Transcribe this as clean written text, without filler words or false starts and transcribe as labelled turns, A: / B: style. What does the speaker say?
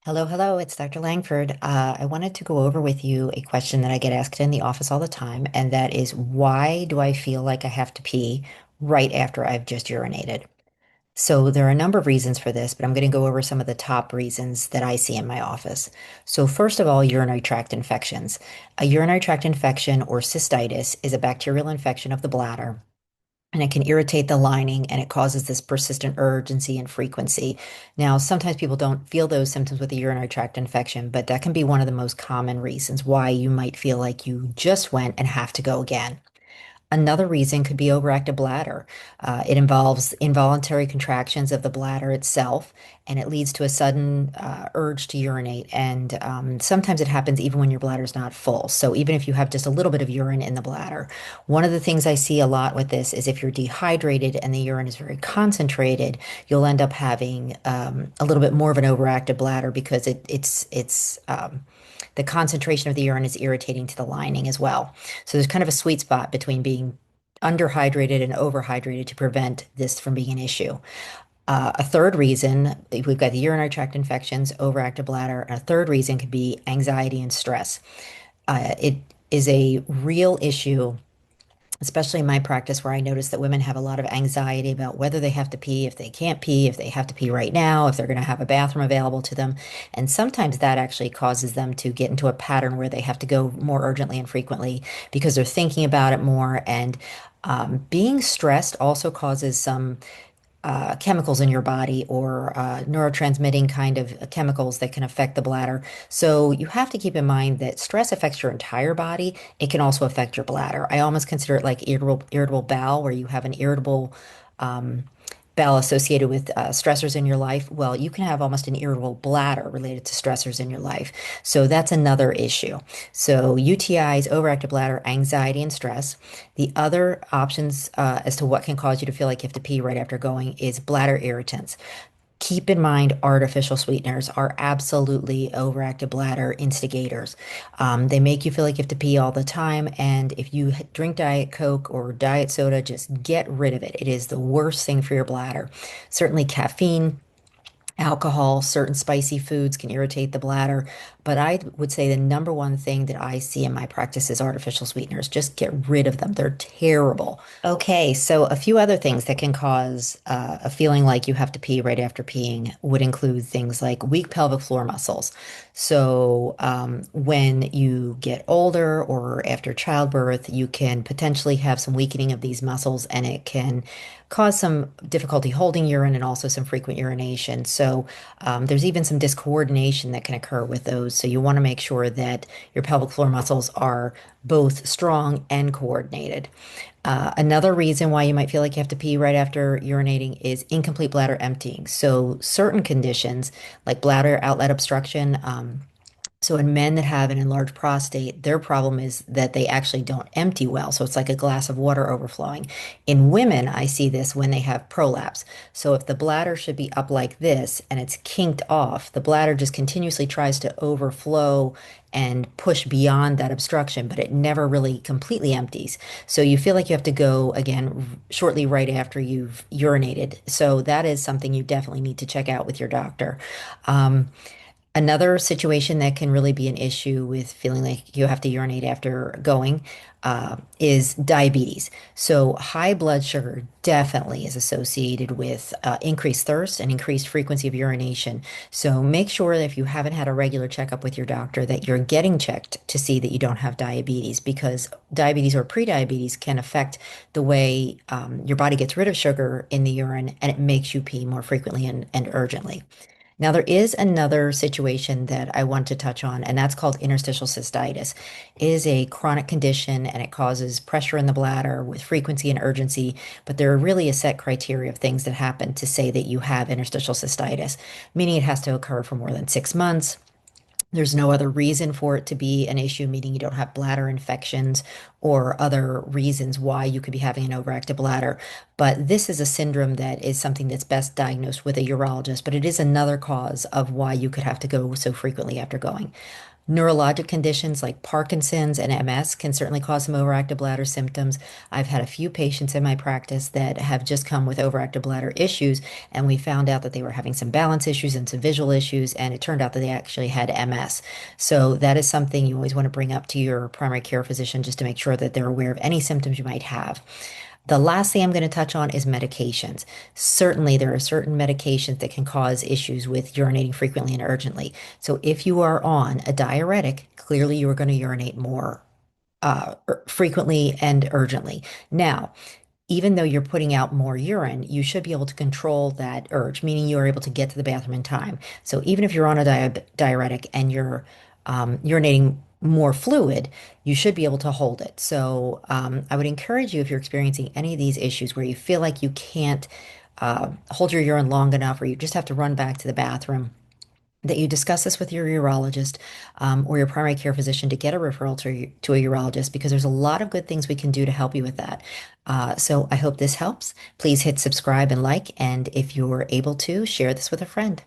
A: Hello, hello, it's Dr. Langford. I wanted to go over with you a question that I get asked in the office all the time, and that is why do I feel like I have to pee right after I've just urinated? So there are a number of reasons for this, but I'm going to go over some of the top reasons that I see in my office. So first of all, urinary tract infections. A urinary tract infection or cystitis is a bacterial infection of the bladder and it can irritate the lining and it causes this persistent urgency and frequency. Now, sometimes people don't feel those symptoms with a urinary tract infection, but that can be one of the most common reasons why you might feel like you just went and have to go again. Another reason could be overactive bladder. It involves involuntary contractions of the bladder itself, and it leads to a sudden urge to urinate. And sometimes it happens even when your bladder is not full. So even if you have just a little bit of urine in the bladder, one of the things I see a lot with this is if you're dehydrated and the urine is very concentrated, you'll end up having a little bit more of an overactive bladder because it's the concentration of the urine is irritating to the lining as well. So there's kind of a sweet spot between being underhydrated and overhydrated to prevent this from being an issue. A third reason, we've got the urinary tract infections, overactive bladder, and a third reason could be anxiety and stress. It is a real issue, especially in my practice, where I notice that women have a lot of anxiety about whether they have to pee, if they can't pee, if they have to pee right now, if they're going to have a bathroom available to them. And sometimes that actually causes them to get into a pattern where they have to go more urgently and frequently because they're thinking about it more. And being stressed also causes some chemicals in your body or neurotransmitting kind of chemicals that can affect the bladder. So you have to keep in mind that stress affects your entire body. It can also affect your bladder. I almost consider it like irritable bowel, where you have an irritable um, bowel associated with stressors in your life. Well, you can have almost an irritable bladder related to stressors in your life. So that's another issue. So UTIs, overactive bladder, anxiety, and stress. The other options as to what can cause you to feel like you have to pee right after going is bladder irritants. Keep in mind, artificial sweeteners are absolutely overactive bladder instigators. They make you feel like you have to pee all the time. And if you drink Diet Coke or Diet Soda, just get rid of it. It is the worst thing for your bladder. Certainly, caffeine. Alcohol, certain spicy foods can irritate the bladder, but I would say the number one thing that I see in my practice is artificial sweeteners. Just get rid of them. They're terrible. Okay, so a few other things that can cause a feeling like you have to pee right after peeing would include things like weak pelvic floor muscles. So, when you get older or after childbirth, you can potentially have some weakening of these muscles, and it can cause some difficulty holding urine and also some frequent urination. So, there's even some discoordination that can occur with those. So, you want to make sure that your pelvic floor muscles are both strong and coordinated. Another reason why you might feel like you have to pee right after urinating is incomplete bladder emptying. So, certain conditions like bladder outlet obstruction, so in men that have an enlarged prostate, their problem is that they actually don't empty well. So it's like a glass of water overflowing. In women, I see this when they have prolapse. So if the bladder should be up like this and it's kinked off, the bladder just continuously tries to overflow and push beyond that obstruction, but it never really completely empties. So you feel like you have to go again shortly right after you've urinated. So that is something you definitely need to check out with your doctor. Um, Another situation that can really be an issue with feeling like you have to urinate after going is diabetes. So, high blood sugar definitely is associated with increased thirst and increased frequency of urination. So, make sure that if you haven't had a regular checkup with your doctor, that you're getting checked to see that you don't have diabetes, because diabetes or prediabetes can affect the way your body gets rid of sugar in the urine, and it makes you pee more frequently and urgently. Now, there is another situation that I want to touch on, and that's called interstitial cystitis. It is a chronic condition and it causes pressure in the bladder with frequency and urgency, but there are really a set criteria of things that happen to say that you have interstitial cystitis, meaning it has to occur for more than 6 months. There's no other reason for it to be an issue, meaning you don't have bladder infections or other reasons why you could be having an overactive bladder. But this is a syndrome that is something that's best diagnosed with a urologist, but it is another cause of why you could have to go so frequently after going. Neurologic conditions like Parkinson's and MS can certainly cause some overactive bladder symptoms. I've had a few patients in my practice that have just come with overactive bladder issues, and we found out that they were having some balance issues and some visual issues, and it turned out that they actually had MS. So that is something you always want to bring up to your primary care physician just to make sure that they're aware of any symptoms you might have. The last thing I'm going to touch on is medications. Certainly, there are certain medications that can cause issues with urinating frequently and urgently. So, if you are on a diuretic, clearly you are going to urinate more frequently and urgently. Now, even though you're putting out more urine, you should be able to control that urge, meaning you are able to get to the bathroom in time. So even if you're on a diuretic and you're urinating more fluid, you should be able to hold it. So I would encourage you, if you're experiencing any of these issues where you feel like you can't hold your urine long enough, or you just have to run back to the bathroom, that you discuss this with your urologist or your primary care physician to get a referral to a urologist, because there's a lot of good things we can do to help you with that. So I hope this helps. Please hit subscribe and like, and if you're able to, share this with a friend.